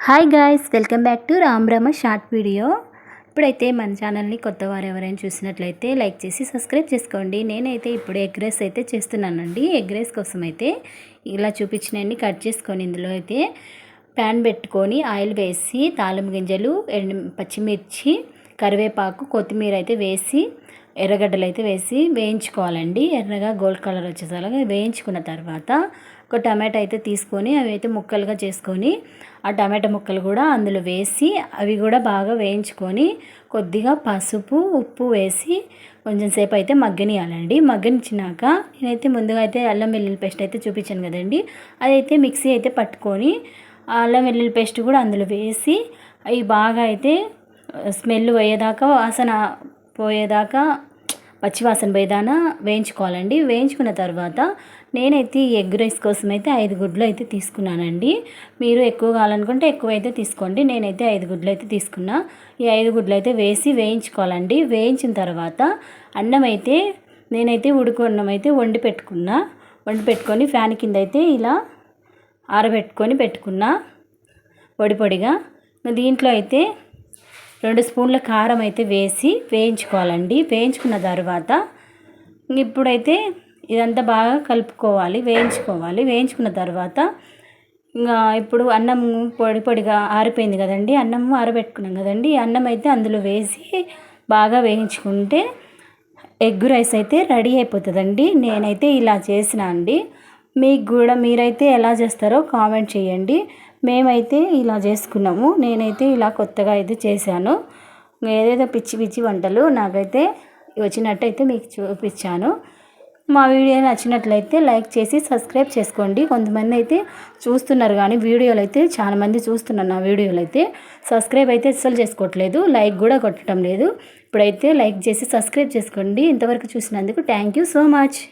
Hi guys, welcome back to Ram Brahma short video. ఇప్పుడైతే మన ఛానల్ని కొత్త వారు ఎవరైనా చూసినట్లయితే లైక్ చేసి సబ్స్క్రైబ్ చేసుకోండి. నేనైతే ఇప్పుడు ఎగ్ రైస్ అయితే చేస్తున్నానండి. ఎగ్ రైస్ కోసం అయితే ఇలా చూపించినవన్నీ కట్ చేసుకొని ఇందులో అయితే ప్యాన్ పెట్టుకొని ఆయిల్ వేసి తాలింపు గింజలు, పచ్చిమిర్చి, కరివేపాకు, కొత్తిమీర అయితే వేసి ఎర్రగడ్డలు అయితే వేసి వేయించుకోవాలండి. ఎర్రగా గోల్డ్ కలర్ వచ్చేసరికి వేయించుకున్న తర్వాత ఒక టమాటా అయితే తీసుకొని అవి అయితే ముక్కలుగా చేసుకొని ఆ టమాటా ముక్కలు కూడా అందులో వేసి అవి కూడా బాగా వేయించుకొని కొద్దిగా పసుపు, ఉప్పు వేసి కొంచెం సేపు అయితే మగ్గనియాలండి. మగ్గనిచ్చినాక నేనైతే ముందుగా అయితే అల్లం వెల్లుల్లి పేస్ట్ అయితే చూపించాను కదండి, అదైతే మిక్సీ అయితే పట్టుకొని అల్లం వెల్లుల్లి పేస్ట్ కూడా అందులో వేసి అవి బాగా అయితే స్మెల్ పోయేదాకా, వాసన పోయేదాకా, పచ్చివాసన పోయేదాకా వేయించుకోవాలండి. వేయించుకున్న తర్వాత నేనైతే ఈ ఎగ్ రైస్ కోసం అయితే 5 గుడ్లు అయితే తీసుకున్నానండి. మీరు ఎక్కువ కావాలనుకుంటే ఎక్కువ అయితే తీసుకోండి. నేనైతే 5 గుడ్లు అయితే తీసుకున్నా. ఈ 5 గుడ్లు అయితే వేసి వేయించుకోవాలండి. వేయించిన తర్వాత అన్నం అయితే నేనైతే ఉడుకు అన్నం అయితే వండి పెట్టుకొని ఫ్యాన్ కింద అయితే ఇలా ఆరబెట్టుకొని పెట్టుకున్నా పొడి పొడిగా. దీంట్లో అయితే 2 స్పూన్ల కారం అయితే వేసి వేయించుకోవాలండి. వేయించుకున్న తర్వాత ఇప్పుడైతే ఇదంతా బాగా కలుపుకోవాలి, వేయించుకున్న తర్వాత ఇంకా ఇప్పుడు అన్నం పొడి పొడిగా ఆరిపోయింది కదండి, అన్నం ఆరబెట్టుకున్నాం కదండి, అన్నం అయితే అందులో వేసి బాగా వేయించుకుంటే ఎగ్ రైస్ అయితే రెడీ అయిపోతుందండి. నేనైతే ఇలా చేసిన అండి. మీకు కూడా మీరైతే ఎలా చేస్తారో కామెంట్ చేయండి. మేమైతే ఇలా చేసుకున్నాము. నేనైతే ఇలా కొత్తగా అయితే చేశాను. ఏదేదో పిచ్చి పిచ్చి వంటలు నాకైతే వచ్చినట్టయితే మీకు చూపించాను. మా వీడియో నచ్చినట్లయితే లైక్ చేసి సబ్స్క్రైబ్ చేసుకోండి. కొంతమంది అయితే చూస్తున్నారు కానీ వీడియోలు అయితే చాలామంది చూస్తున్నారు. నా వీడియోలు అయితే సబ్స్క్రైబ్ అయితే అస్సలు చేసుకోవట్లేదు, లైక్ కూడా కొట్టడం లేదు. ఇప్పుడైతే లైక్ చేసి సబ్స్క్రైబ్ చేసుకోండి. ఇంతవరకు చూసినందుకు థ్యాంక్ యూ సో మచ్.